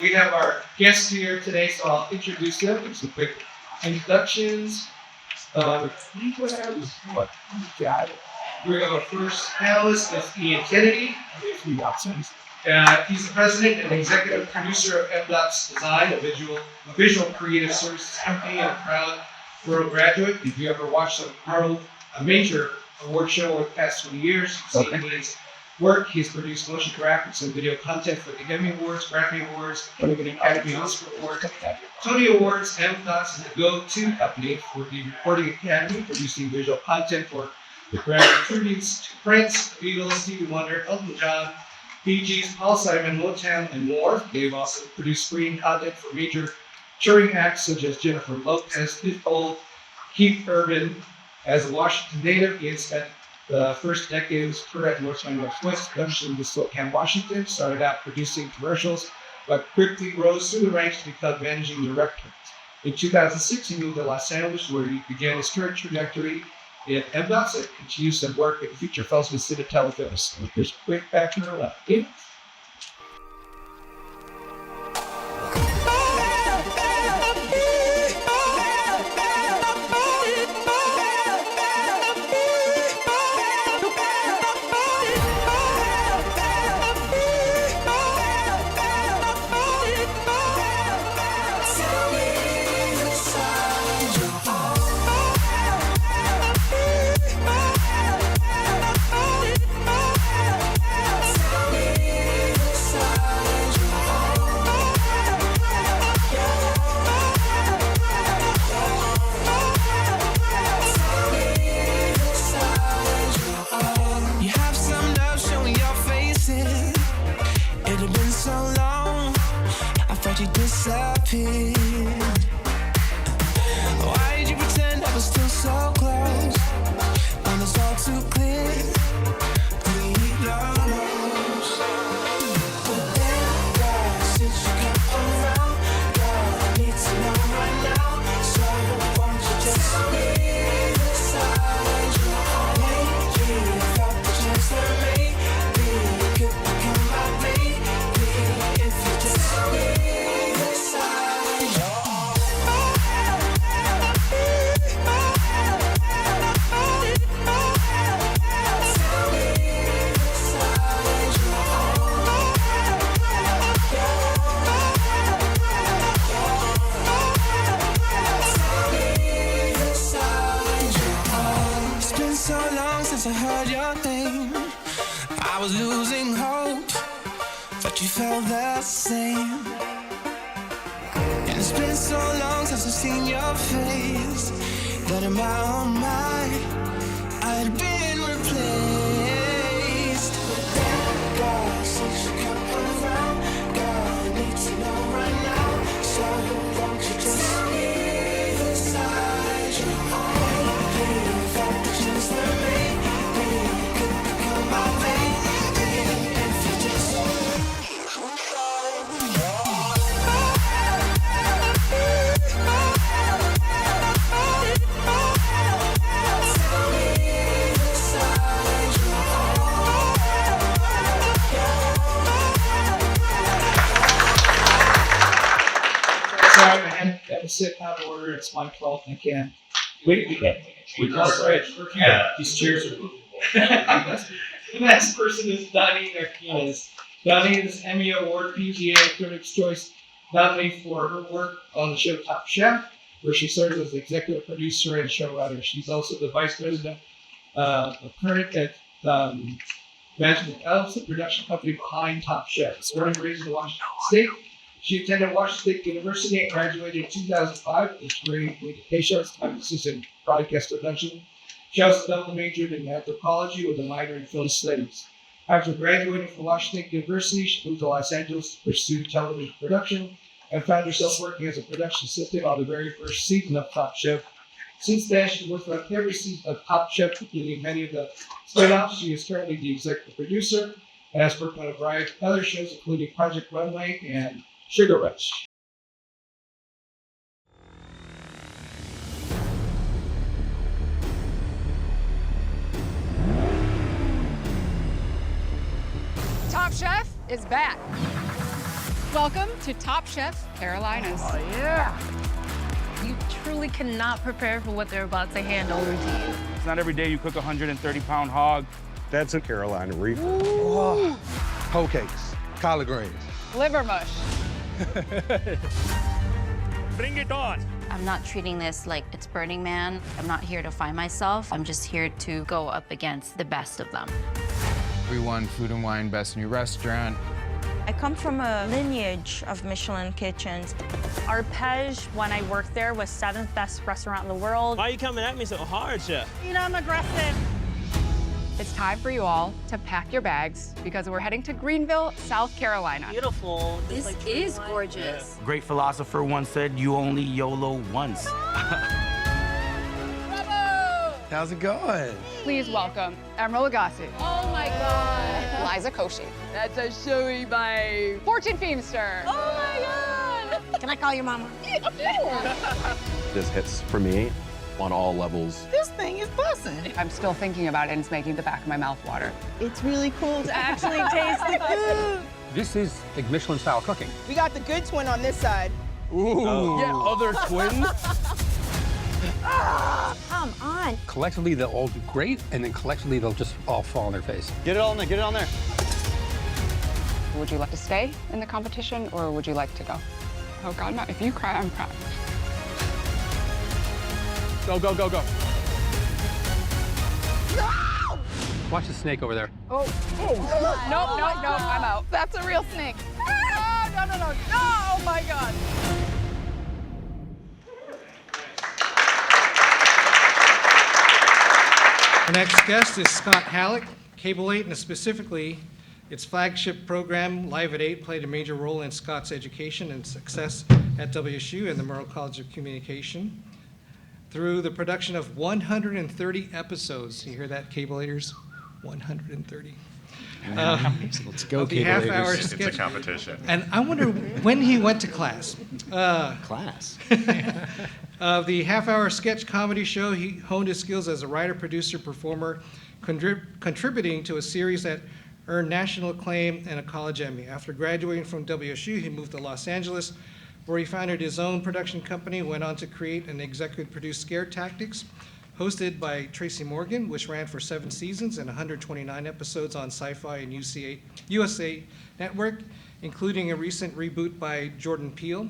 We have our guests here today, so I'll introduce them. Give some quick introductions. We have our first panelist, is Ian Kennedy. He's the president and executive producer of mDots Design, a visual creative services company, and a proud Murrow graduate. If you ever watched Murrow, a major award show over the past 20 years, you've seen his work. He's produced motion graphics and video content for the Emmy Awards, Grammy Awards, Academy Oscar Awards, Tony Awards. mDots is the go-to company for the Recording Academy, producing visual content for the Grammy tributes to Prince, the Beatles, Stevie Wonder, Elton John, Bee Gees, Paul Simon, Motown, and more. They've also produced screen content for major touring acts such as Jennifer Lopez, Pitbull, Keith Urban. As a Washington native, he has spent the first decade of his career at North by Northwest production in Spokane, Washington. Started out producing commercials, but quickly rose through the ranks to become managing director. In 2006, he moved to Los Angeles, where he began his current trajectory in mDots and continues to work with feature films with Cinetel Films. Here's a quick back to the left. I heard your name, I was losing hope, but you felt the same. And it's been so long since I've seen your face, that in my own mind, I'd been replaced. But that girl, since you come around, girl, I need to know right now. So won't you just tell me inside you? If I could just let me. Sorry, I had to sit out of order. It's my fault. I can't. We just read. These chairs are movable. The next person is Doneen Arquines. Doneen is Emmy Award PGA Critics' Choice nominee for her work on the show Top Chef, where she serves as executive producer and showrunner. She's also the vice president of current at management Elves, the production company behind Top Chef. Born and raised in Washington State, she attended Washington State University and graduated in 2005 with a degree in communications, emphasis in broadcast production. She also double majored in anthropology with a minor in film studies. After graduating from Washington University, she moved to Los Angeles to pursue television production and found herself working as a production assistant on the very first season of Top Chef. Since then, she's worked on every season of Top Chef, including many of the spin-offs. She is currently the executive producer and has worked on a variety of other shows, including Project Runway and Sugar Rush. Top Chef is back. Welcome to Top Chef Carolinas. Oh, yeah. You truly cannot prepare for what they're about to hand over to you. It's not every day you cook a 130-pound hog. That's a Carolina Reaper. Oh. Hoe cakes, collard greens. Liver mush. Bring it on. I'm not treating this like it's Burning Man. I'm not here to find myself. I'm just here to go up against the best of them. We won Food and Wine Best New Restaurant. I come from a lineage of Michelin kitchens. Arpege, when I worked there, was 7th best restaurant in the world. Why are you coming at me so hard, Chef? You know, I'm aggressive. It's time for you all to pack your bags because we're heading to Greenville, South Carolina. Beautiful. This is gorgeous. A great philosopher once said, you only YOLO once. How's it going? Please welcome Emerald Agassi. Oh my God. Liza Koshy. That's a showy by Fortune Feimster. Oh my God. Can I call your mama? This hits for me on all levels. This thing is bussin'. I'm still thinking about it and it's making the back of my mouth water. It's really cool to actually taste the food. This is like Michelin-style cooking. We got the good twin on this side. Ooh. Yeah, other twins. Come on. Collectively, they'll all do great, and then collectively, they'll just all fall on their face. Get it on there, get it on there. Would you like to stay in the competition or would you like to go? Oh God, no. If you cry, I'm crying. Go, go, go, go. No! Watch the snake over there. Oh, nope, I'm out. That's a real snake. Oh, no. No, oh my God. Our next guest is Scott Hallock. Cable 8, and specifically its flagship program, Live at 8, played a major role in Scott's education and success at WSU and the Murrow College of Communication through the production of 130 episodes. You hear that, Cable 8ers? 130. Let's go, The half-hour It's sketch. a competition. And I wonder when he went to class. Class. The half-hour sketch comedy show, he honed his skills as a writer, producer, performer, contributing to a series that earned national acclaim and a college Emmy. After graduating from WSU, he moved to Los Angeles, where he founded his own production company, went on to create and executive produce Scare Tactics, hosted by Tracy Morgan, which ran for 7 seasons and 129 episodes on Sci-Fi and USA Network, including a recent reboot by Jordan Peele.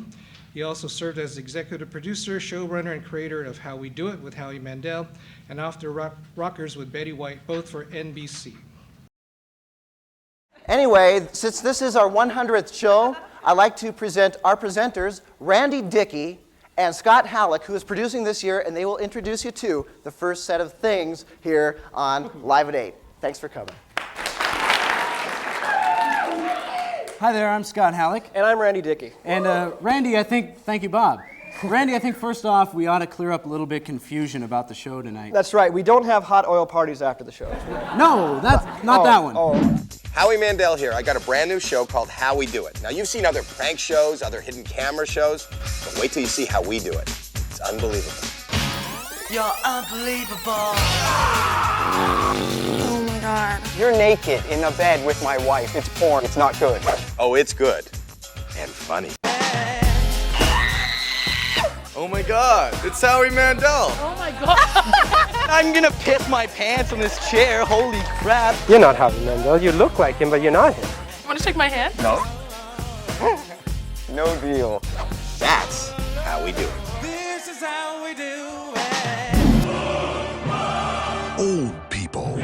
He also served as executive producer, showrunner, and creator of How We Do It with Howie Mandel and Off the Rockers with Betty White, both for NBC. Anyway, since this is our 100th show, I'd like to present our presenters, Randy Dickey and Scott Hallock, who is producing this year, and they will introduce you to the first set of things here on Live at 8. Thanks for coming. Hi there, I'm Scott Hallock. And I'm Randy Dickey. And Randy, thank you, Bob. Randy, I think first off, we ought to clear up a little bit confusion about the show tonight. That's right, we don't have hot oil parties after the show. No, that's not that one. Howie Mandel here. I got a brand new show called How We Do It. Now, you've seen other prank shows, other hidden camera shows, but wait till you see how we do it. It's unbelievable. You're unbelievable. Oh my God. You're naked in a bed with my wife. It's porn. It's not good. Oh, it's good. And funny. Oh my God, it's Howie Mandel. Oh my God. I'm gonna piss my pants on this chair. Holy crap. You're not Howie Mandel. You look like him, but you're not him. Want to shake my hand? No? No deal. That's how we do it. This is how we do Old people.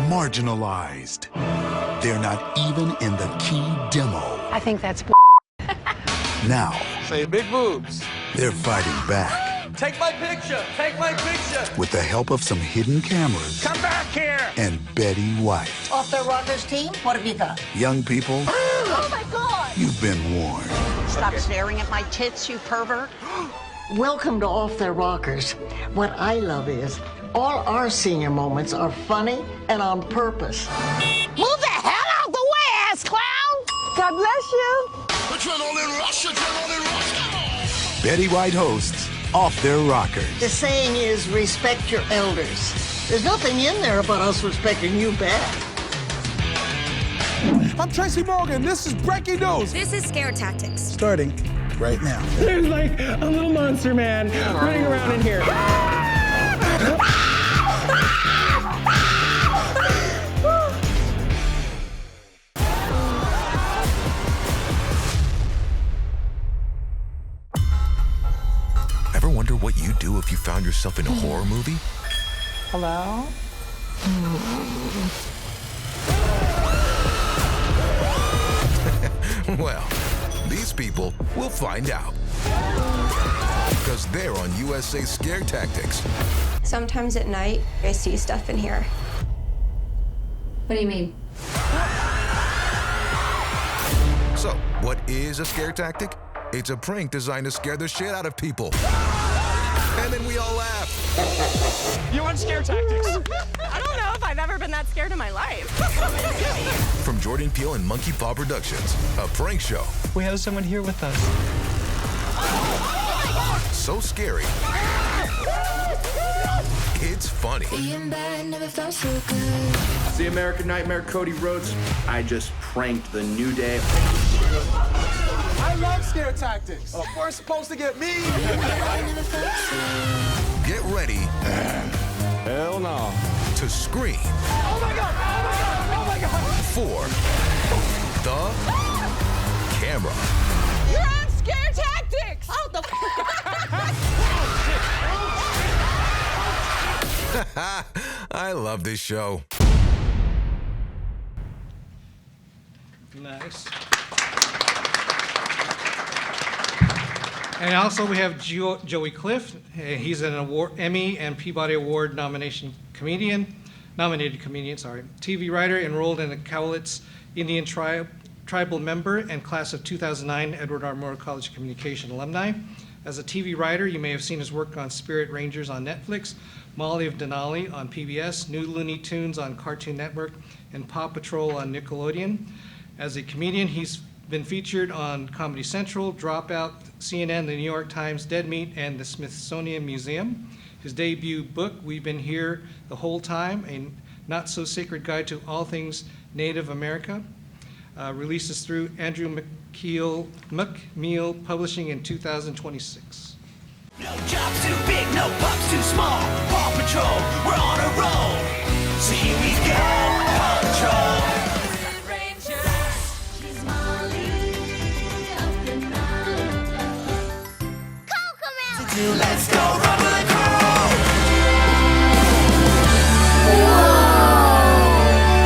Marginalized. They're not even in the key demo. I think that's Now, Say big boobs. they're fighting back Take my picture. Take my picture. with the help of some hidden cameras Come back here. and Betty White. Off the Rockers team, what have you got? Young people, Oh my God. you've been warned. Stop staring at my tits, you pervert. Welcome to Off Their Rockers. What I love is all our senior moments are funny and on purpose. Move the hell out the way, ass clown! God bless you. Betty White hosts Off Their Rockers. The saying is respect your elders. There's nothing in there about us respecting you back. I'm Tracy Morgan. This is breaking news. This is Scare Tactics. Starting right now. There's like a little monster man running around in here. Ever wonder what you'd do if you found yourself in a horror movie? Hello? Well, these people will find out. Because they're on USA Scare Tactics. Sometimes at night, I see stuff in here. What do you mean? So, what is a scare tactic? It's a prank designed to scare the shit out of people. And then we all laugh. You want Scare Tactics? I don't know if I've ever been that scared in my life. From Jordan Peele and Monkey Paw Productions, a prank show. We have someone here with us. So scary. It's funny. Being bad never felt so good. It's the American Nightmare, Cody Rhodes. I just pranked the New Day. I love Scare Tactics. We're supposed to get mean. Get ready. Hell no. To scream. Oh my God! Oh my God! Oh my God! For the camera. You're on Scare Tactics! Oh, the I love this show. Nice. And also we have Joey Clift. He's an Emmy and Peabody Award nominated comedian, TV writer, enrolled in the Cowlitz Indian tribal member and class of 2009 Edward R. Murrow College of Communication alumni. As a TV writer, you may have seen his work on Spirit Rangers on Netflix, Molly of Denali on PBS, New Looney Tunes on Cartoon Network, and Paw Patrol on Nickelodeon. As a comedian, he's been featured on Comedy Central, Dropout, CNN, the New York Times, Dead Meat, and the Smithsonian Museum. His debut book, We've Been Here the Whole Time, a not-so-sacred guide to all things Native America, releases through Andrew McMeel Publishing in 2026. No job's too big, no pups too small. Paw Patrol, we're on a roll. So here we go, Paw Patrol. Let's go, rubber and crawl.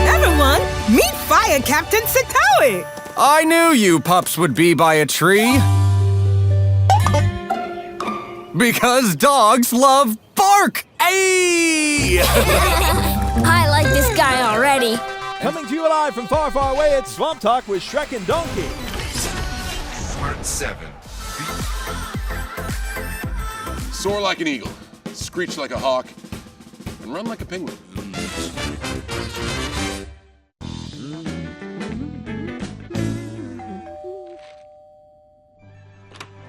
Everyone, meet Fire Captain Satoe. I knew you pups would be by a tree. Because dogs love bark. Hey! I like this guy already. Coming to you live from far, far away, it's Swamp Talk with Shrek and Donkey. Part 7. Soar like an eagle, screech like a hawk, and run like a penguin.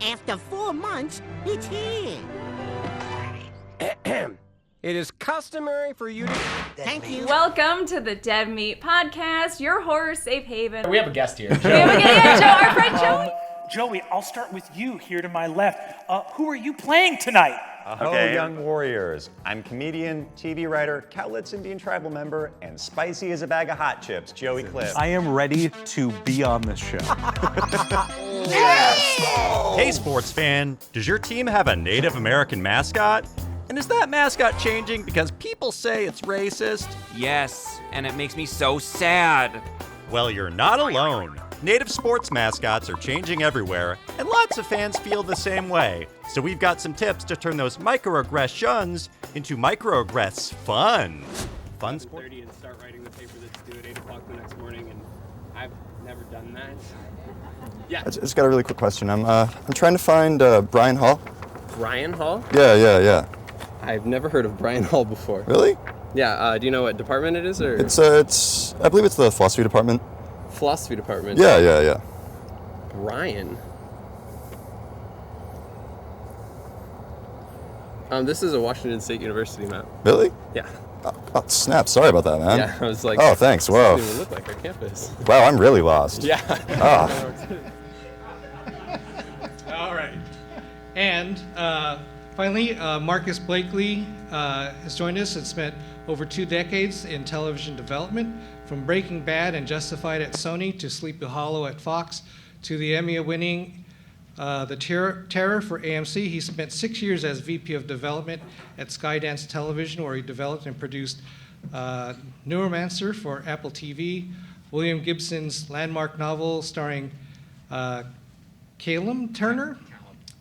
After 4 months, it's here. It is customary for you to... Thank you. Welcome to the Dead Meat Podcast, your horror safe haven. We have a guest here. We have a guest, Joe, our friend Joey. Joey, I'll start with you here to my left. Who are you playing tonight? Hello, young warriors. I'm comedian, TV writer, Cowlitz Indian tribal member, and spicy as a bag of hot chips, Joey Clift. I am ready to be on this show. Yes! Hey, sports fan, does your team have a Native American mascot? And is that mascot changing because people say it's racist? Yes, and it makes me so sad. Well, you're not alone. Native sports mascots are changing everywhere, and lots of fans feel the same way. So we've got some tips to turn those microaggressions into microaggress fun. Fun sport. And start writing the paper that's due at 8 o'clock the next morning, and I've never done that. Yeah. I just got a really quick question. I'm trying to find Brian Hall. Brian Hall? Yeah. I've never heard of Brian Hall before. Really? Yeah. Do you know what department it is, or? It's I believe it's the philosophy department. Philosophy department. Yeah. Brian. This is a Washington State University map. Really? Yeah. Oh, snap. Sorry about that, man. Yeah, I was like, oh, thanks. This Whoa. doesn't even look like our campus. Wow, I'm really lost. Yeah. All right. And finally, Marcus Blakely has joined us and spent over 2 decades in television development, from Breaking Bad and Justified at Sony to Sleepy Hollow at Fox to the Emmy-winning The Terror for AMC. He spent 6 years as VP of Development at Skydance Television, where he developed and produced Neuromancer for Apple TV, William Gibson's landmark novel starring Callum Turner?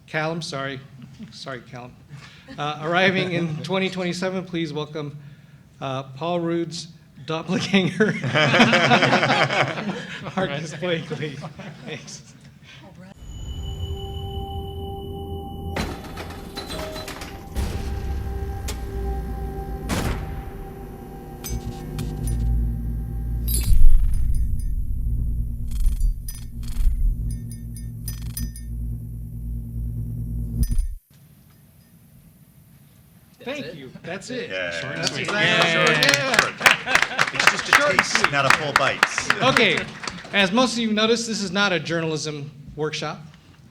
Callum, sorry. Sorry, Callum. Arriving in 2027, please welcome Paul Rudd's doppelganger, Marcus Blakely. Thanks. Thank you. That's it. Yeah. That's Sweet. exactly It's just a taste, not a full bite. Okay, as most of you noticed, this is not a journalism workshop.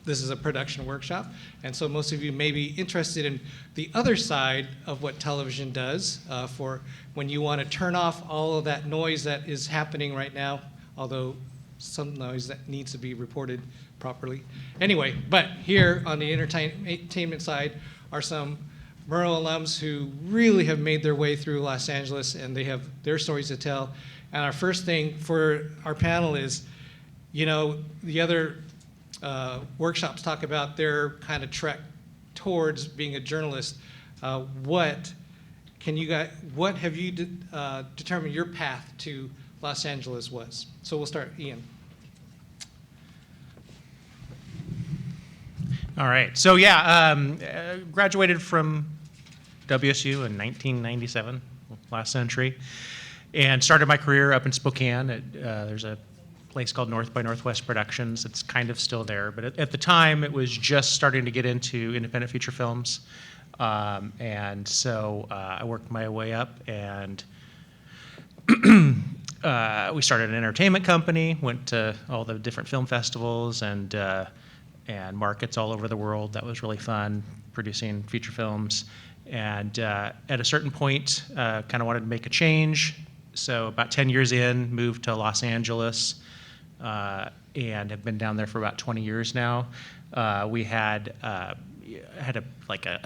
This is a production workshop. And so most of you may be interested in the other side of what television does for when you want to turn off all of that noise that is happening right now, although some noise that needs to be reported properly. Anyway, but here on the entertainment side are some Murrow alums who really have made their way through Los Angeles, and they have their stories to tell. And our first thing for our panel is, you know, the other workshops talk about their kind of trek towards being a journalist. What have you determined your path to Los Angeles was? So we'll start, Ian. All right. So yeah, graduated from WSU in 1997, last century, and started my career up in Spokane. There's a place called North by Northwest Productions. It's kind of still there, but at the time it was just starting to get into independent feature films, and so I worked my way up, and we started an entertainment company. Went to all the different film festivals and markets all over the world. That was really fun, producing feature films. And at a certain point, kind of wanted to make a change. So about 10 years in, moved to Los Angeles, and have been down there for about 20 years now. We had a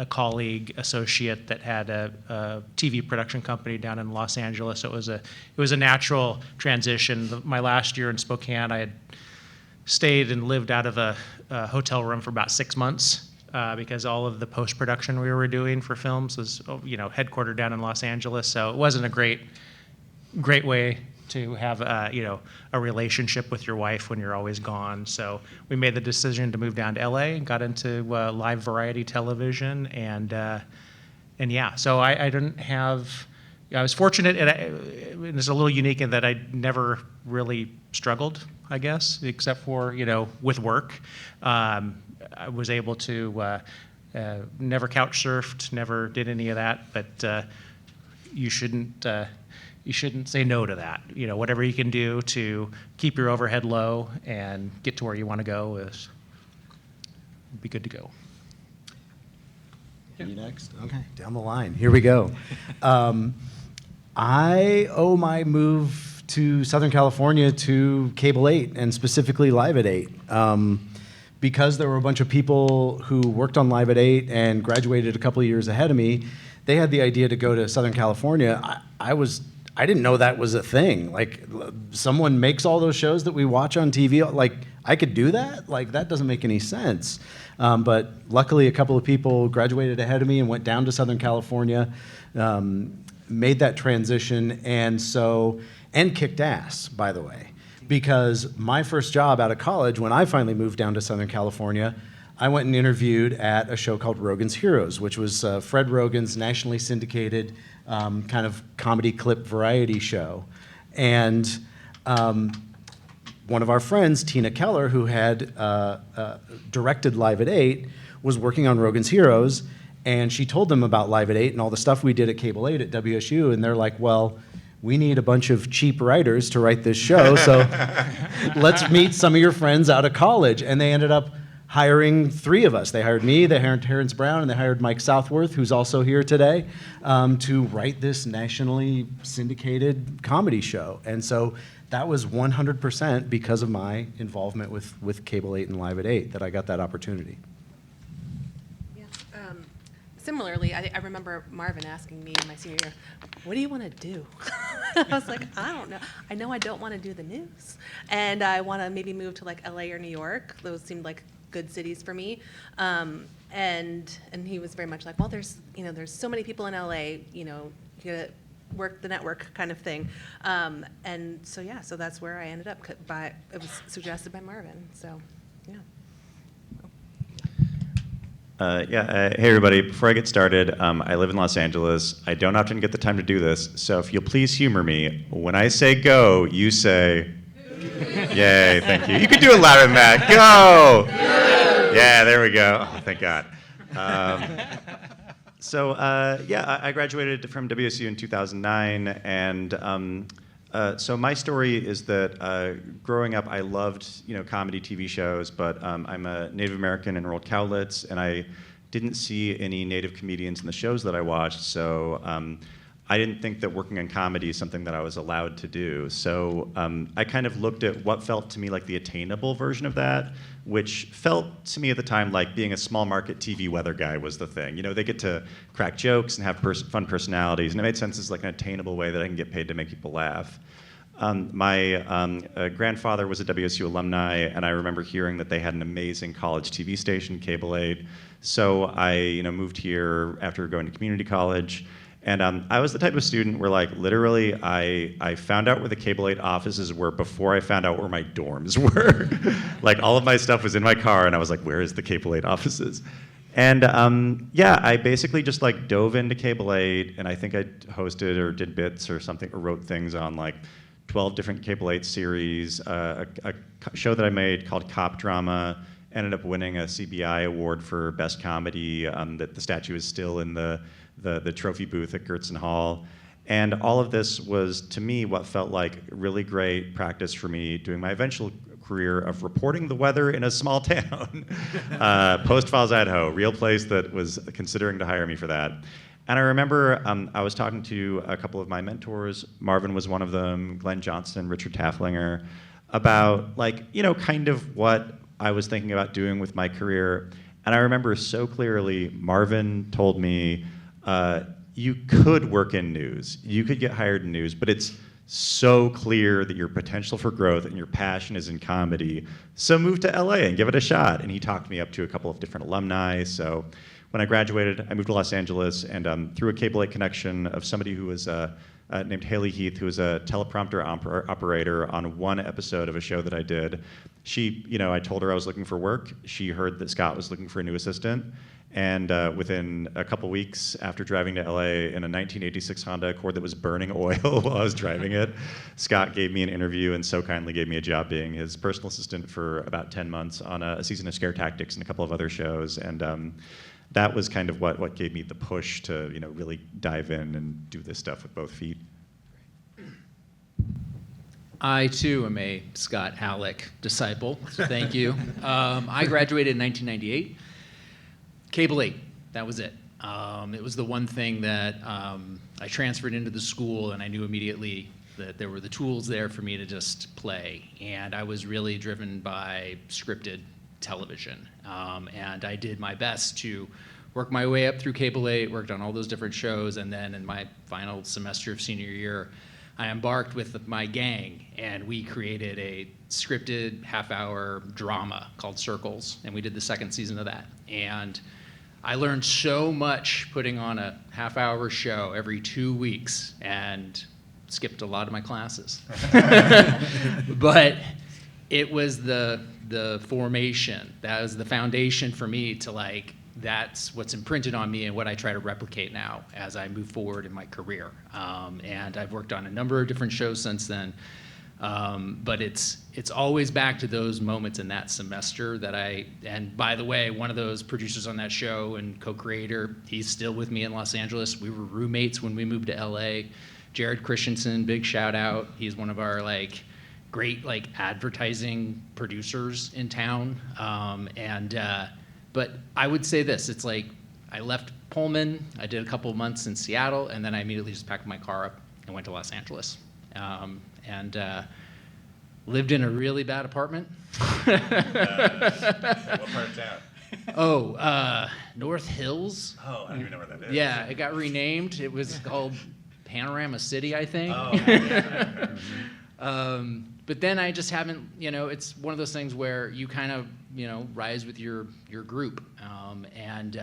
colleague associate that had a TV production company down in Los Angeles. So it was a natural transition. My last year in Spokane, I had stayed and lived out of a hotel room for about 6 months because all of the post-production we were doing for films was, headquartered down in Los Angeles. So it wasn't a great way to have a relationship with your wife when you're always gone. So we made the decision to move down to LA and got into live variety television, and yeah. So I didn't have. I was fortunate, and it's a little unique in that I never really struggled, I guess, except for, with work. I was able to never couch surfed, never did any of that, but you shouldn't say no to that. Whatever you can do to keep your overhead low and get to where you want to go would be good to go. You next? Okay, down the line. Here we go. I owe my move to Southern California to Cable 8, and specifically Live at 8. Because there were a bunch of people who worked on Live at 8 and graduated a couple of years ahead of me, they had the idea to go to Southern California. I didn't know that was a thing. Like, someone makes all those shows that we watch on TV. Like, I could do that? Like, that doesn't make any sense. But luckily, a couple of people graduated ahead of me and went down to Southern California, made that transition, and kicked ass, by the way. Because my first job out of college, when I finally moved down to Southern California, I went and interviewed at a show called Rogan's Heroes, which was Fred Rogan's nationally syndicated kind of comedy clip variety show. And one of our friends, Tina Keller, who had directed Live at 8, was working on Rogan's Heroes, And she told them about Live at 8 and all the stuff we did at Cable 8 at WSU, and they're like, well, we need a bunch of cheap writers to write this show, so let's meet some of your friends out of college. And they ended up hiring 3 of us. They hired me, they hired Terrence Brown, and they hired Mike Southworth, who's also here today, to write this nationally syndicated comedy show. And so that was 100% because of my involvement with Cable 8 and Live at 8 that I got that opportunity. Similarly, I remember Marvin asking me in my senior year, what do you want to do? I was like, I don't know. I know I don't want to do the news. And I want to maybe move to like LA or New York. Those seemed like good cities for me. And he was very much like, well, there's so many people in LA, you gotta work the network kind of thing. And so that's where I ended up. It was suggested by Marvin, so yeah. Hey everybody, before I get started, I live in Los Angeles. I don't often get the time to do this, so if you'll please humor me, when I say go, you say, yay, thank you. You can do it louder than that, go! Yeah, there we go, oh, thank God. I graduated from WSU in 2009, and so my story is that growing up, I loved comedy TV shows, but I'm a Native American and enrolled Cowlitz, and I didn't see any Native comedians in the shows that I watched, so I didn't think that working on comedy is something that I was allowed to do. So I kind of looked at what felt to me like the attainable version of that, which felt to me at the time like being a small market TV weather guy was the thing. They get to crack jokes and have fun personalities, and it made sense as like an attainable way that I can get paid to make people laugh. My grandfather was a WSU alumni, and I remember hearing that they had an amazing college TV station, Cable 8. So I moved here after going to community college. And I was the type of student where, like, literally, I found out where the Cable 8 offices were before I found out where my dorms were. Like, all of my stuff was in my car, and I was like, where is the Cable 8 offices? And I basically just, like, dove into Cable 8, and I think I hosted or did bits or something, or wrote things on, like, 12 different Cable 8 series. A show that I made called Cop Drama ended up winning a CBI award for Best Comedy. That the statue is still in the trophy booth at Gertsen Hall. And all of this was, to me, what felt like really great practice for me doing my eventual career of reporting the weather in a small town. Post Falls, Idaho, real place that was considering to hire me for that. And I remember I was talking to a couple of my mentors, Marvin was one of them, Glenn Johnson, Richard Tafflinger, about kind of what I was thinking about doing with my career. And I remember so clearly, Marvin told me, you could work in news, you could get hired in news, but it's so clear that your potential for growth and your passion is in comedy, so move to LA and give it a shot. And he talked me up to a couple of different alumni. So when I graduated, I moved to Los Angeles, and through a Cable 8 connection of somebody who was named Haley Heath, who was a teleprompter operator on one episode of a show that I did. She, I told her I was looking for work. She heard that Scott was looking for a new assistant. And within a couple weeks after driving to LA in a 1986 Honda Accord that was burning oil while I was driving it, Scott gave me an interview and so kindly gave me a job being his personal assistant for about 10 months on a season of Scare Tactics and a couple of other shows. And that was kind of what gave me the push to really dive in and do this stuff with both feet. I, too, am a Scott Hallock disciple, so thank you. I graduated in 1998. Cable 8, that was it. It was the one thing that I transferred into the school, and I knew immediately that there were the tools there for me to just play. And I was really driven by scripted television. And I did my best to work my way up through Cable 8, worked on all those different shows, and then in my final semester of senior year, I embarked with my gang, and we created a scripted half-hour drama called Circles, and we did the second season of that. And I learned so much putting on a half-hour show every 2 weeks, and skipped a lot of my classes. But it was the formation, that was the foundation for me to that's what's imprinted on me and what I try to replicate now as I move forward in my career. And I've worked on a number of different shows since then. But it's always back to those moments in that semester that and by the way, one of those producers on that show and co-creator, he's still with me in Los Angeles. We were roommates when we moved to LA. Jared Christensen, big shout out. He's one of our great advertising producers in town. But I would say this, it's I left Pullman, I did a couple of months in Seattle, and then I immediately just packed my car up and went to Los Angeles. And lived in a really bad apartment. What part of town? North Hills. Oh, I don't even know where that is. Yeah, it got renamed. It was called Panorama City, I think. Oh, yeah. But then I just haven't, it's one of those things where you kind of, rise with your group, and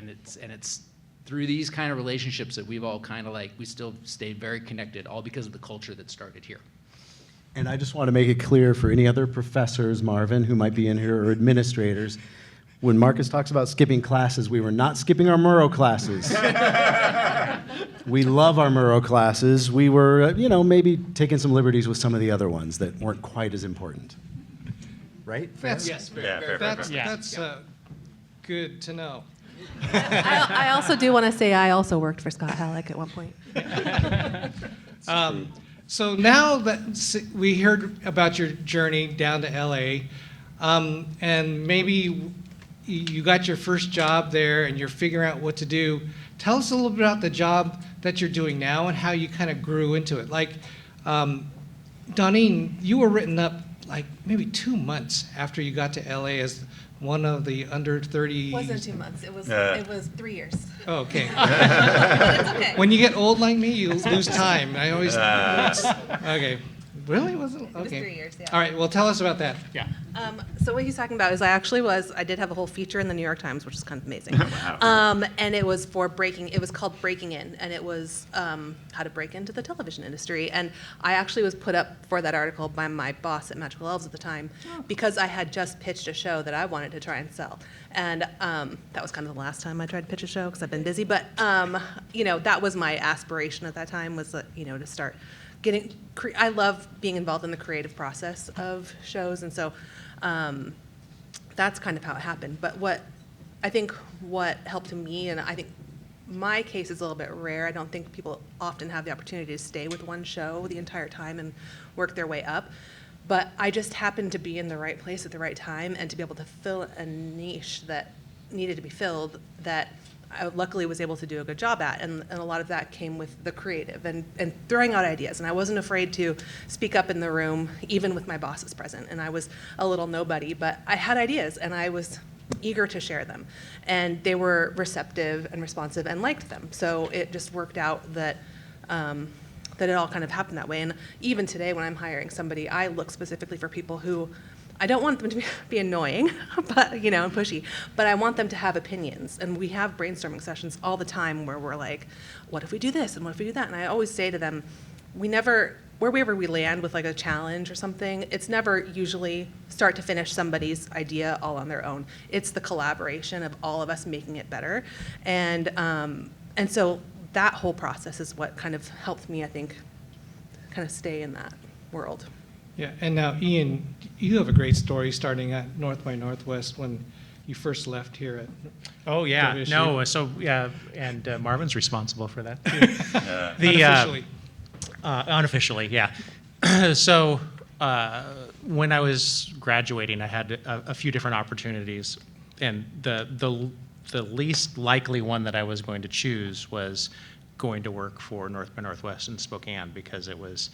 it's through these kind of relationships that we've all kind of we still stayed very connected, all because of the culture that started here. And I just want to make it clear for any other professors, Marvin, who might be in here, or administrators, when Marcus talks about skipping classes, we were not skipping our Murrow classes. We love our Murrow classes. We were, maybe taking some liberties with some of the other ones that weren't quite as important. Right? That's good to know. I also do want to say I also worked for Scott Hallock at one point. So now that we heard about your journey down to LA, and maybe you got your first job there and you're figuring out what to do, tell us a little bit about the job that you're doing now and how you kind of grew into it. Doneen, you were written up maybe 2 months after you got to LA as one of the under 30. It wasn't 2 months. It was 3 years. Oh, okay. But it's okay. When you get old like me, you lose time. I always. Okay. Really? Wasn't? Okay. It was 3 years. Yeah. All right. Well, tell us about that. Yeah. So what he's talking about is I did have a whole feature in the New York Times, which is kind of amazing. And it was for it was called Breaking In, and it was how to break into the television industry. And I actually was put up for that article by my boss at Magical Elves at the time, because I had just pitched a show that I wanted to try and sell. And that was kind of the last time I tried to pitch a show because I've been busy. But, that was my aspiration at that time, was, to start I love being involved in the creative process of shows, and so that's kind of how it happened. But what helped me, and I think my case is a little bit rare, I don't think people often have the opportunity to stay with one show the entire time and work their way up, but I just happened to be in the right place at the right time and to be able to fill a niche that needed to be filled that I luckily was able to do a good job at, and a lot of that came with the creative and throwing out ideas. And I wasn't afraid to speak up in the room, even with my bosses present. And I was a little nobody, but I had ideas, and I was eager to share them. And they were receptive and responsive and liked them. So it just worked out that it all kind of happened that way. And even today, when I'm hiring somebody, I look specifically for people who I don't want them to be annoying, but and pushy. But I want them to have opinions, and we have brainstorming sessions all the time where we're like, "What if we do this? And what if we do that?" And I always say to them, wherever we land with a challenge or something, it's never usually start to finish somebody's idea all on their own. It's the collaboration of all of us making it better, and so that whole process is what kind of helped me, I think, kind of stay in that world. Yeah, and now Ian, you have a great story starting at North by Northwest when you first left here at. Oh yeah, WSU. no, so yeah, and Marvin's responsible for that too. Unofficially. Unofficially, yeah. So when I was graduating, I had a few different opportunities, and the least likely one that I was going to choose was going to work for North by Northwest in Spokane, because it was.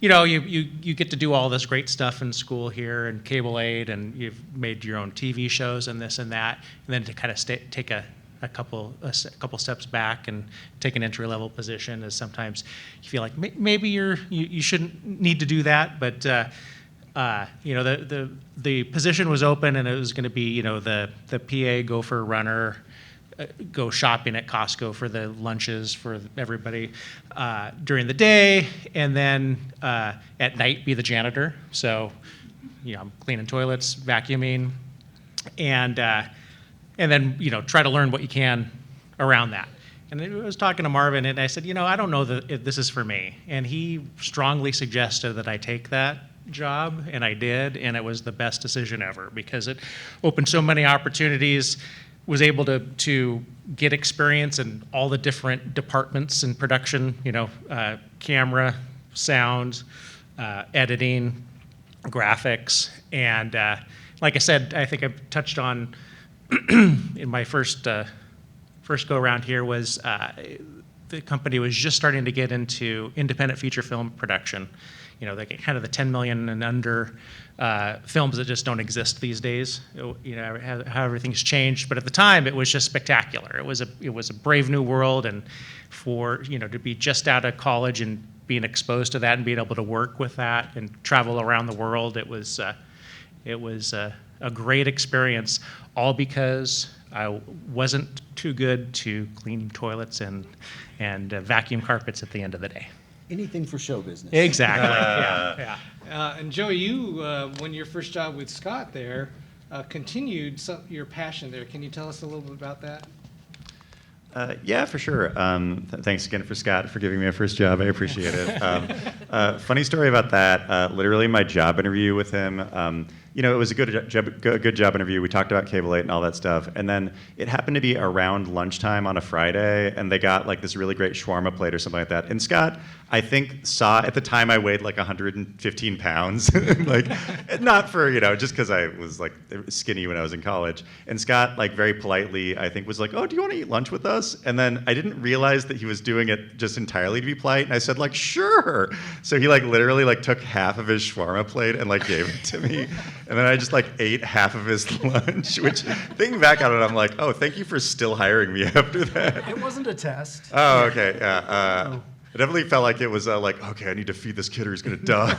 You get to do all this great stuff in school here and Cable 8, and you've made your own TV shows and this and that, and then to kind of take a couple steps back and take an entry-level position is sometimes you feel like maybe you shouldn't need to do that, but the position was open, and it was going to be the PA gopher runner. Go shopping at Costco for the lunches for everybody during the day, and then at night be the janitor. So, I'm cleaning toilets, vacuuming, and then try to learn what you can around that. And I was talking to Marvin, and I said, I don't know if this is for me. And he strongly suggested that I take that job, and I did, and it was the best decision ever because it opened so many opportunities, was able to get experience in all the different departments in production, camera, sound, editing, graphics, and like I said, I think I've touched on in my first go around here was the company was just starting to get into independent feature film production. Kind of the 10 million and under films that just don't exist these days. How everything's changed, but at the time it was just spectacular. It was a brave new world, and for to be just out of college and being exposed to that and being able to work with that and travel around the world, it was a great experience. All because I wasn't too good to clean toilets and vacuum carpets at the end of the day. Anything for show business. Exactly. Yeah. And Joey, you, when your first job with Scott there, continued your passion there. Can you tell us a little bit about that? Yeah, for sure. Thanks again for Scott for giving me a first job. I appreciate it. Funny story about that. Literally, my job interview with him. It was a good job interview. We talked about Cable 8 and all that stuff. And then it happened to be around lunchtime on a Friday, and they got like this really great shawarma plate or something like that. And Scott, I think, saw at the time I weighed like 115 pounds, like not for just because I was like skinny when I was in college. And Scott, like very politely, I think was like, "Oh, do you want to eat lunch with us?" And then I didn't realize that he was doing it just entirely to be polite. And I said like, "Sure." So he like literally like took half of his shawarma plate and like gave it to me. And then I just like ate half of his lunch, which thinking back on it, I'm like, oh, thank you for still hiring me after that. It wasn't a test. Oh, okay, yeah. It definitely felt like it was like, okay, I need to feed this kid or he's gonna die.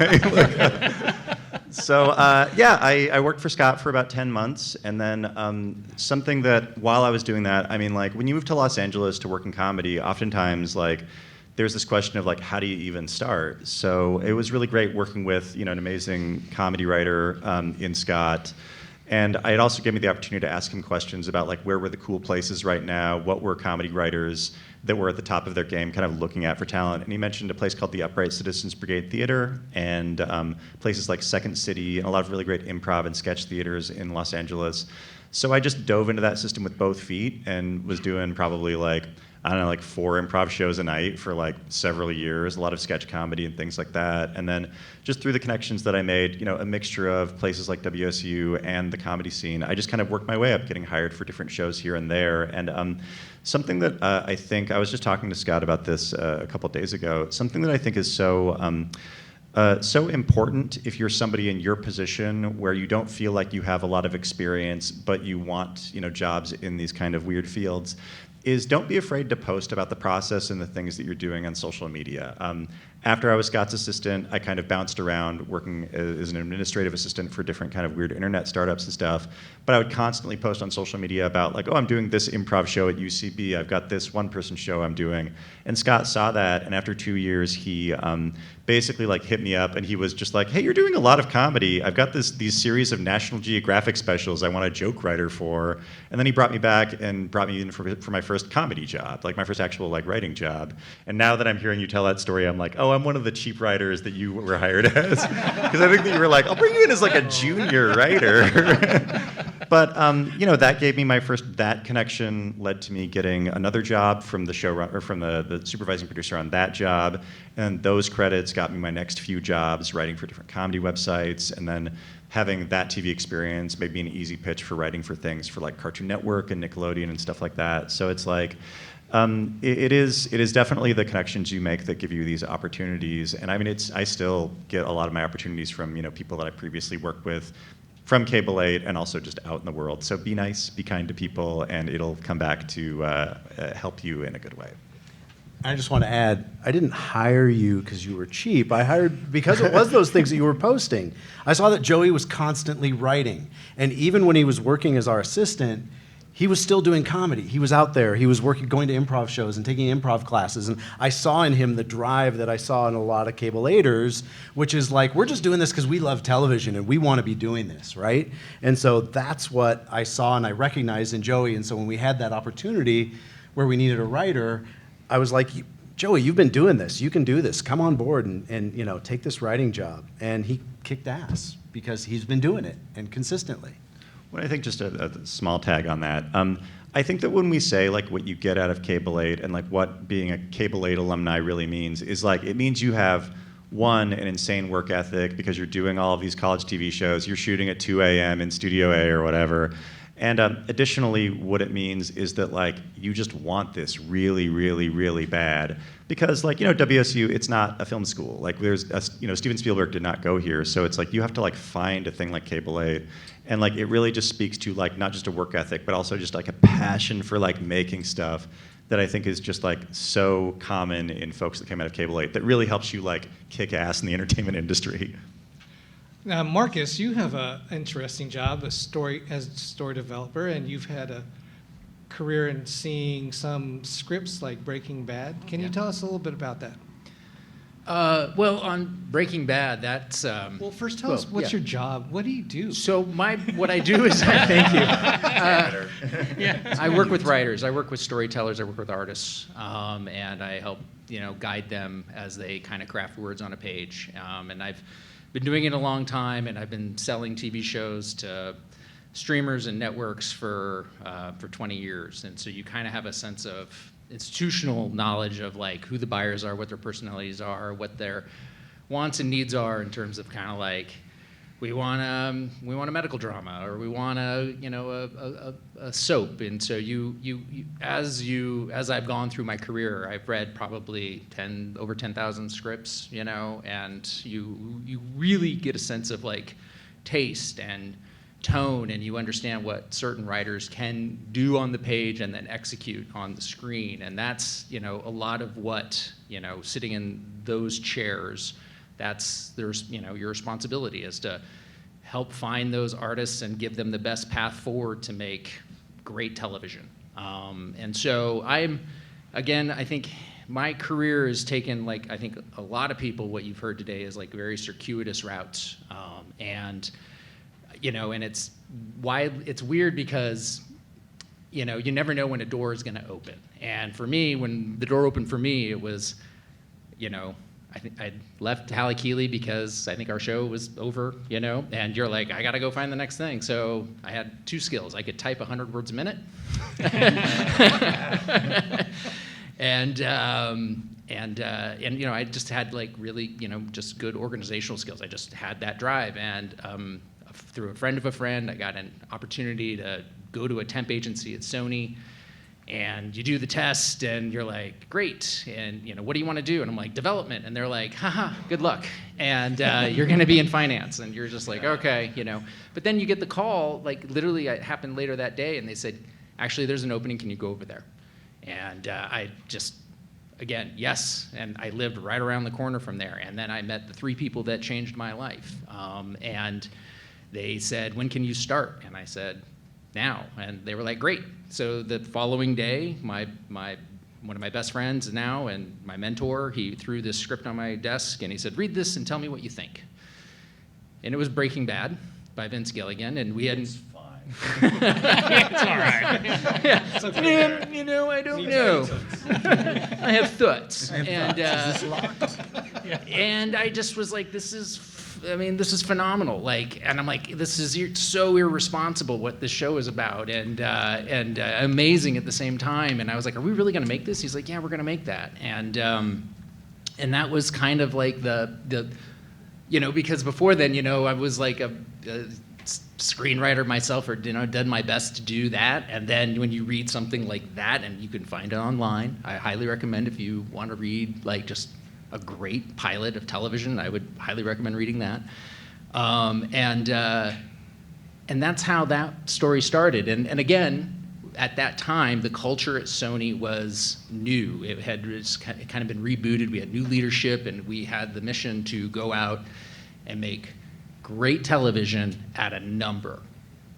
I worked for Scott for about 10 months. And then something that while I was doing that, I mean, like when you move to Los Angeles to work in comedy, oftentimes like, there's this question of like, how do you even start? So it was really great working with an amazing comedy writer in Scott, and it also gave me the opportunity to ask him questions about like where were the cool places right now, what were comedy writers that were at the top of their game kind of looking at for talent. And he mentioned a place called the Upright Citizens Brigade Theater and places like Second City and a lot of really great improv and sketch theaters in Los Angeles. So I just dove into that system with both feet and was doing probably like 4 improv shows a night for like several years, a lot of sketch comedy and things like that. And then just through the connections that I made, a mixture of places like WSU and the comedy scene, I just kind of worked my way up, getting hired for different shows here and there. And something that I think, I was just talking to Scott about this a couple of days ago, something that I think is so important if you're somebody in your position where you don't feel like you have a lot of experience, but you want jobs in these kind of weird fields, is don't be afraid to post about the process and the things that you're doing on social media. After I was Scott's assistant, I kind of bounced around working as an administrative assistant for different kind of weird internet startups and stuff. But I would constantly post on social media about like, oh, I'm doing this improv show at UCB. I've got this one-person show I'm doing. And Scott saw that, and after 2 years, he basically like hit me up, and he was just like, hey, you're doing a lot of comedy. I've got these series of National Geographic specials I want a joke writer for. And then he brought me back and brought me in for my first comedy job, like my first actual like writing job. And now that I'm hearing you tell that story, I'm like, oh, I'm one of the cheap writers that you were hired as. Because I think that you were like, I'll bring you in as like a junior writer. But that gave me that connection led to me getting another job from the showrunner, or from the supervising producer on that job. And those credits got me my next few jobs writing for different comedy websites. And then having that TV experience made me an easy pitch for writing for things for like Cartoon Network and Nickelodeon and stuff like that. So it's like, it is definitely the connections you make that give you these opportunities. And I mean, I still get a lot of my opportunities from people that I previously worked with from Cable 8 and also just out in the world. So be nice, be kind to people, and it'll come back to help you in a good way. I just want to add, I didn't hire you because you were cheap. I hired because it was those things that you were posting. I saw that Joey was constantly writing. And even when he was working as our assistant, he was still doing comedy. He was out there. He was going to improv shows and taking improv classes. And I saw in him the drive that I saw in a lot of Cable 8ers, which is like, we're just doing this because we love television and we want to be doing this, right? And so that's what I saw and I recognized in Joey. And so when we had that opportunity, where we needed a writer, I was like, Joey, you've been doing this. You can do this. Come on board and you know, take this writing job. And he kicked ass because he's been doing it and consistently. Well, I think just a small tag on that. I think that when we say like what you get out of Cable 8 and like what being a Cable 8 alumni really means is like it means you have one, an insane work ethic because you're doing all of these college TV shows, you're shooting at 2 a.m. in Studio A or whatever. And additionally, what it means is that like you just want this really, really, really bad because like, you know, WSU, it's not a film school. Like there's, you know, Steven Spielberg did not go here. So it's like you have to like find a thing like Cable 8. And like it really just speaks to like not just a work ethic, but also just like a passion for like making stuff that I think is just like so common in folks that came out of Cable 8 that really helps you like kick ass in the entertainment industry. Now, Marcus, you have an interesting job as a story developer, and you've had a career in seeing some scripts like Breaking Bad. Can you tell us a little bit about that? Well, on Breaking Bad, that's... well, first tell us, what's your job? What do you do? So what I do is... Thank you. I work with writers. I work with storytellers. I work with artists. And I help, you know, guide them as they kind of craft words on a page. And I've been doing it a long time, and I've been selling TV shows to streamers and networks for 20 years. And so you kind of have a sense of institutional knowledge of like who the buyers are, what their personalities are, what their wants and needs are in terms of kind of like we want a medical drama or we want a soap. And so as I've gone through my career, I've read probably over 10,000 scripts, you know, and you really get a sense of like taste and tone, and you understand what certain writers can do on the page and then execute on the screen. And that's, you know, a lot of what, you know, sitting in those chairs, there's, you know, your responsibility is to help find those artists and give them the best path forward to make great television. And so I think my career has taken, like, I think a lot of people, what you've heard today is like very circuitous routes. And you know, and it's weird because, you know, you never know when a door is going to open. And for me, when the door opened for me, it was, you know, I think I left Hallock because I think our show was over, you know, and you're like, I got to go find the next thing. So I had two skills. I could type 100 words a minute. And you know, I just had like really, you know, just good organizational skills. I just had that drive. And through a friend of a friend, I got an opportunity to go to a temp agency at Sony, and you do the test, and you're like, great, and you know, what do you want to do? And I'm like, development, and they're like, haha, good luck, and you're going to be in finance, and you're just like, okay, you know. But then you get the call, like literally, it happened later that day, and they said, actually, there's an opening, can you go over there? And I just, again, yes, and I lived right around the corner from there, and then I met the three people that changed my life, and they said, when can you start? And I said, now. And they were like, great. So the following day, one of my best friends now and my mentor, he threw this script on my desk and he said, read this and tell me what you think. And it was Breaking Bad by Vince Gilligan, and we hadn't... It's all right. Yeah. You know, I don't know. I have thoughts. And I just was like, this is phenomenal. Like, and I'm like, this is so irresponsible what this show is about, and amazing at the same time. And I was like, are we really going to make this? He's like, yeah, we're going to make that. And that was kind of like the, you know, because before then, you know, I was like a screenwriter myself, or, you know, done my best to do that. And then when you read something like that, and you can find it online, I highly recommend if you want to read like just a great pilot of television, I would highly recommend reading that. And that's how that story started. And again, at that time, the culture at Sony was new. It had kind of been rebooted. We had new leadership, and we had the mission to go out and make great television at a number.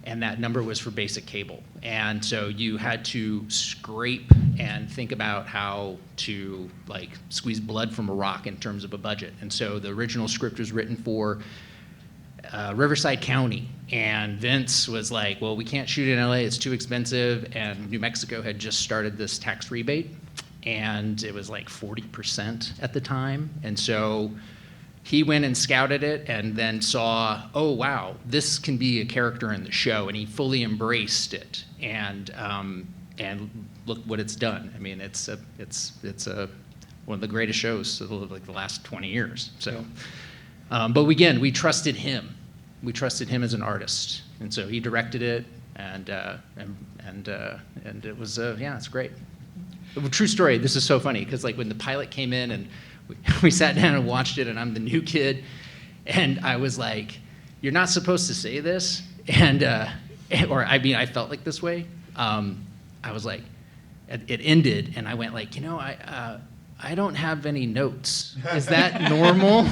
And that number was for basic cable. And so you had to scrape and think about how to like squeeze blood from a rock in terms of a budget. And so the original script was written for Riverside County. And Vince was like, well, we can't shoot in LA, it's too expensive. And New Mexico had just started this tax rebate, and it was like 40% at the time. And so he went and scouted it and then saw, oh, wow, this can be a character in the show. And he fully embraced it. And look what it's done. I mean, it's one of the greatest shows of like the last 20 years. So, but again, we trusted him. We trusted him as an artist, and so he directed it, and it was yeah, it's great. True story. This is so funny because like when the pilot came in and we sat down and watched it, and I'm the new kid, and I was like, "You're not supposed to say this," and or I mean, I felt like this way. I was like, it ended, and I went like, I don't have any notes. Is that normal?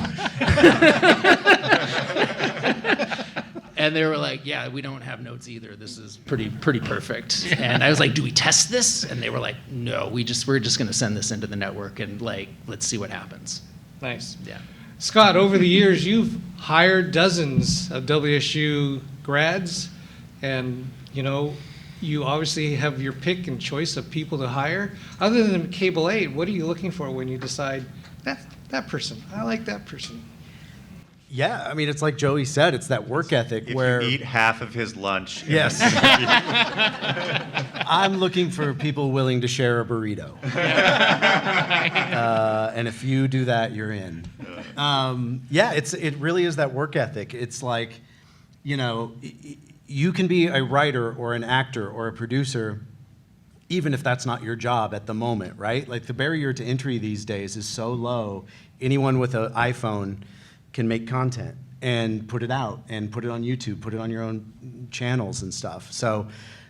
And they were like, yeah, we don't have notes either. This is pretty perfect. And I was like, do we test this? And they were like, no, we're just going to send this into the network and like, let's see what happens. Nice. Yeah. Scott, over the years, you've hired dozens of WSU grads, and you obviously have your pick and choice of people to hire. Other than Cable 8, what are you looking for when you decide that person? I like that person. Yeah, I mean, it's like Joey said, it's that work ethic where you eat half of his lunch. Yes. I'm looking for people willing to share a burrito. And if you do that, you're in. Yeah, it really is that work ethic. It's like, you can be a writer or an actor or a producer, even if that's not your job at the moment, right? Like the barrier to entry these days is so low. Anyone with an iPhone can make content and put it out and put it on YouTube, put it on your own channels and stuff. So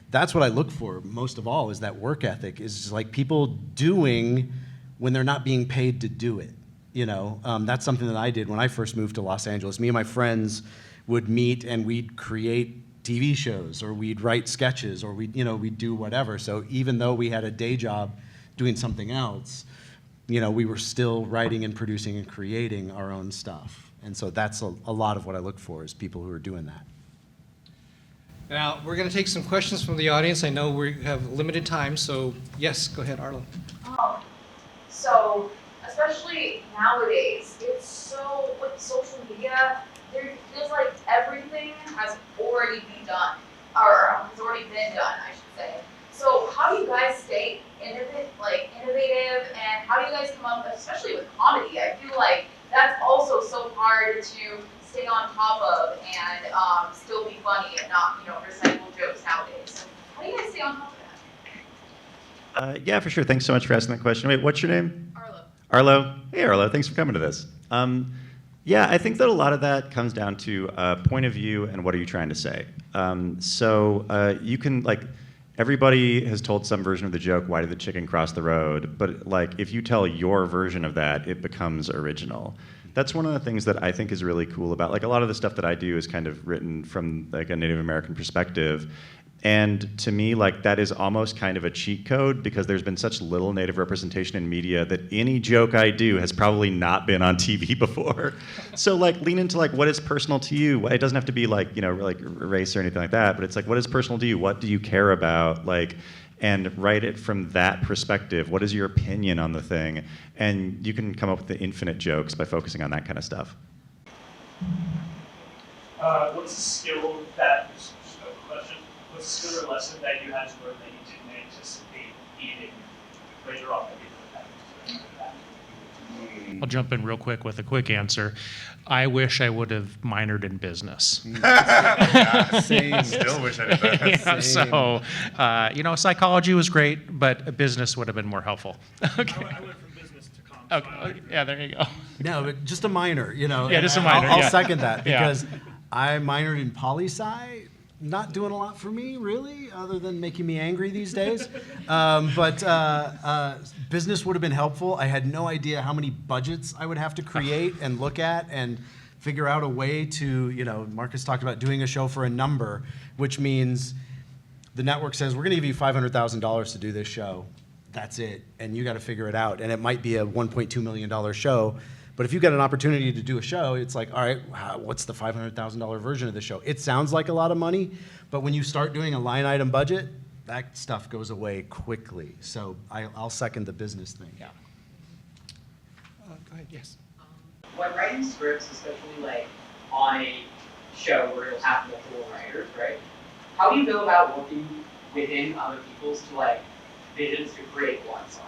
that's what I look for most of all, is that work ethic, is just like people doing when they're not being paid to do it. That's something that I did when I first moved to Los Angeles. Me and my friends would meet and we'd create TV shows, or we'd write sketches, or we'd do whatever. So even though we had a day job doing something else, we were still writing and producing and creating our own stuff. And so that's a lot of what I look for, is people who are doing that. Now, we're going to take some questions from the audience. I know we have limited time, so yes, go ahead, Arlen. So, especially nowadays, it's so, with social media, there feels like everything has already been done, or has already been done, I should say. So how do you guys stay innovative, and how do you guys come up, especially with comedy? I feel like that's also so hard to stay on top of and still be funny and not, recycle jokes nowadays. So how do you guys stay on top of that? Yeah, for sure. Thanks so much for asking that question. Wait, what's your name? Arlo. Arlo. Hey, Arlo. Thanks for coming to this. Yeah, I think that a lot of that comes down to point of view and what are you trying to say. So you can, everybody has told some version of the joke, why did the chicken cross the road? But if you tell your version of that, it becomes original. That's one of the things that I think is really cool about, a lot of the stuff that I do is kind of written from a Native American perspective. And to me, that is almost kind of a cheat code, because there's been such little Native representation in media that any joke I do has probably not been on TV before. So lean into what is personal to you. It doesn't have to be race or anything like that, but it's what is personal to you? What do you care about? And write it from that perspective. What is your opinion on the thing? And you can come up with the infinite jokes by focusing on that kind of stuff. What's a skill that, just a question, what's a skill or lesson that you had to learn that you didn't anticipate needing later on that you would have? I'll jump in real quick with a quick answer. I wish I would have minored in business. Same. Still wish I did that. Yeah, so, psychology was great, but business would have been more helpful. Okay. I went from business to comp. Okay. Yeah, there you go. No, but just a minor, Yeah, just a minor. I'll yeah. second that, Yeah. because I minored in poli-sci. Not doing a lot for me, really, other than making me angry these days. But business would have been helpful. I had no idea how many budgets I would have to create and look at and figure out a way to, Marcus talked about doing a show for a number, which means the network says, we're going to give you $500,000 to do this show. That's it. And you got to figure it out. And it might be a $1.2 million show, But if you get an opportunity to do a show, it's like, all right, what's the $500,000 version of the show? It sounds like a lot of money, but when you start doing a line item budget, that stuff goes away quickly. So I'll second the business thing. Yeah. Go ahead, yes. When writing scripts, especially like on a show where you'll have multiple writers, right? How do you go about working within other people's to like visions to create one song?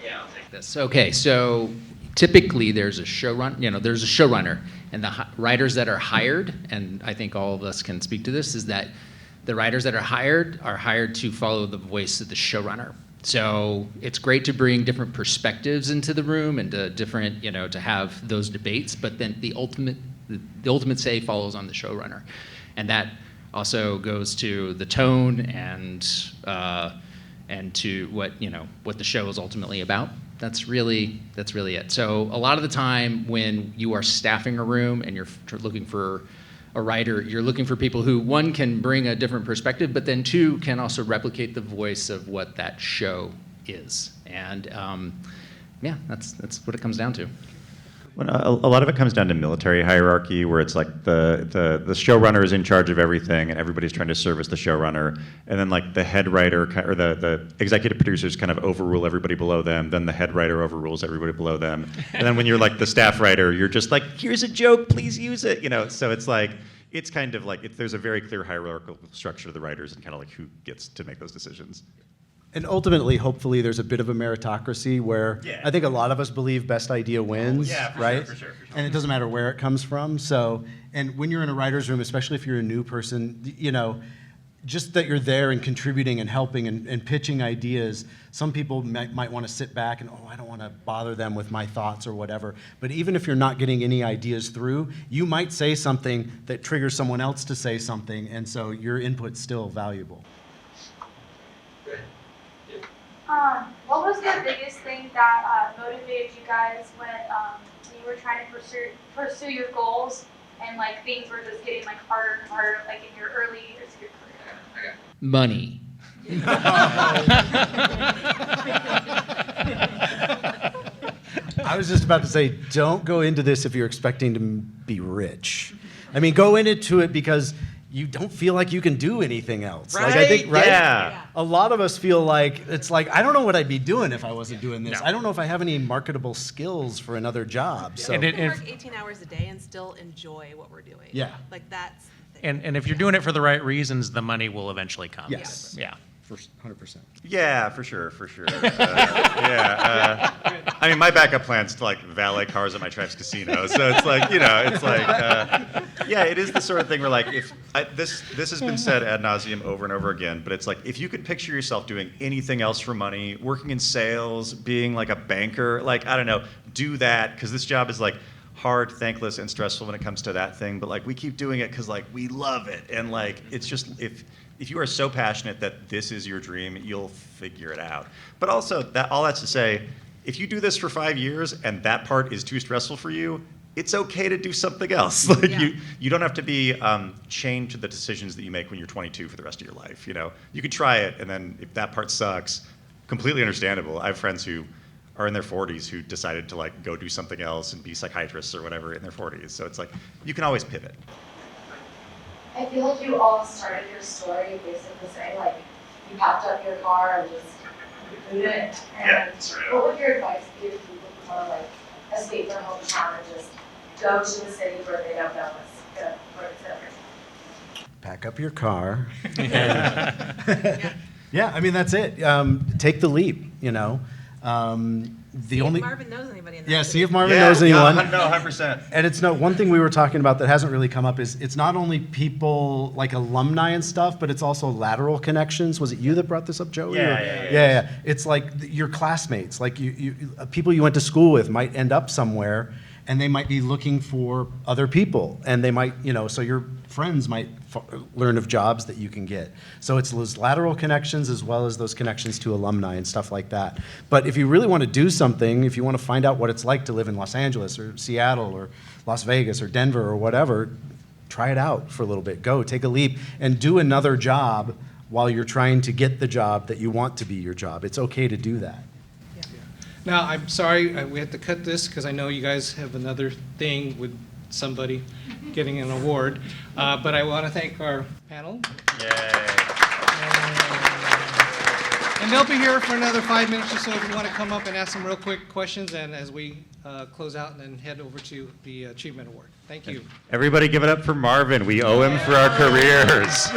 Yeah, I'll take this. Okay, so typically there's a showrunner, and the writers that are hired, and I think all of us can speak to this, is that the writers that are hired to follow the voice of the showrunner. So it's great to bring different perspectives into the room and to different, to have those debates, but then the ultimate say follows on the showrunner. And that also goes to the tone and to what the show is ultimately about. That's really it. So a lot of the time when you are staffing a room and you're looking for a writer, you're looking for people who, one, can bring a different perspective, but then two, can also replicate the voice of what that show is. And that's what it comes down to. Well, a lot of it comes down to military hierarchy, where it's like the showrunner is in charge of everything, and everybody's trying to service the showrunner, and then like the head writer or the executive producers kind of overrule everybody below them. Then the head writer overrules everybody below them, and then when you're like the staff writer, you're just like, here's a joke, please use it, So it's like it's kind of like there's a very clear hierarchical structure to the writers and kind of like who gets to make those decisions. And ultimately, hopefully, there's a bit of a meritocracy where I think a lot of us believe best idea wins, right? For sure. And it doesn't matter where it comes from. So, and when you're in a writer's room, especially if you're a new person, just that you're there and contributing and helping and pitching ideas, some people might want to sit back and, I don't want to bother them with my thoughts or whatever. But even if you're not getting any ideas through, you might say something that triggers someone else to say something, and so your input's still valuable. What was the biggest thing that motivated you guys when you were trying to pursue your goals and like things were just getting like harder and harder, like in your early years of your career? Money. I was just about to say, don't go into this if you're expecting to be rich. I mean, go into it because you don't feel like you can do anything else. Right? Like, I think, right? Yeah. A lot of us feel like, it's like, I don't know what I'd be doing if I wasn't doing this. No. I don't know if I have any marketable skills for another job. So. We can work 18 hours a day and still enjoy what we're doing. Yeah. Like that's the thing. And if you're doing it for the right reasons, the money will eventually come. Yes. Yeah. 100%. Yeah, for sure. I mean, my backup plan's to like valet cars at my Tribes Casino, so it's like, it is the sort of thing where like this has been said ad nauseum over and over again, but it's like if you could picture yourself doing anything else for money, working in sales, being like a banker, like I don't know, do that because this job is like hard, thankless, and stressful when it comes to that thing, but like we keep doing it because like we love it, and like it's just if you are so passionate that this is your dream, you'll figure it out. But also, all that's to say, if you do this for 5 years and that part is too stressful for you, it's okay to do something else. Like you don't have to be chained to the decisions that you make when you're 22 for the rest of your life. You could try it, and then if that part sucks, completely understandable. I have friends who are in their 40s who decided to like go do something else and be psychiatrists or whatever in their 40s. So it's like you can always pivot. I feel like you all started your story basically saying like you packed up your car and just moved it. And what would your advice be to people who want to like escape their hometown and just go to the city where they don't know where it's going? Pack up your car. Yeah, I mean, that's it. Take the leap, See if Marvin knows anybody in that city. See if Marvin knows anyone. No, 100%. And one thing we were talking about that hasn't really come up is it's not only people like alumni and stuff, but it's also lateral connections. Was it you that brought this up, Joey? Yeah. It's like your classmates, like you people you went to school with might end up somewhere, and they might be looking for other people, and they might, so your friends might learn of jobs that you can get. So it's those lateral connections as well as those connections to alumni and stuff like that. But if you really want to do something, if you want to find out what it's like to live in Los Angeles or Seattle or Las Vegas or Denver or whatever, try it out for a little bit. Go, take a leap, and do another job while you're trying to get the job that you want to be your job. It's okay to do that. Now, I'm sorry, we had to cut this because I know you guys have another thing with somebody getting an award. But I want to thank our panel. And they'll be here for another 5 minutes or so if you want to come up and ask some real quick questions, and as we close out and then head over to the Achievement Award. Thank you. Everybody give it up for Marvin. We owe him for our careers.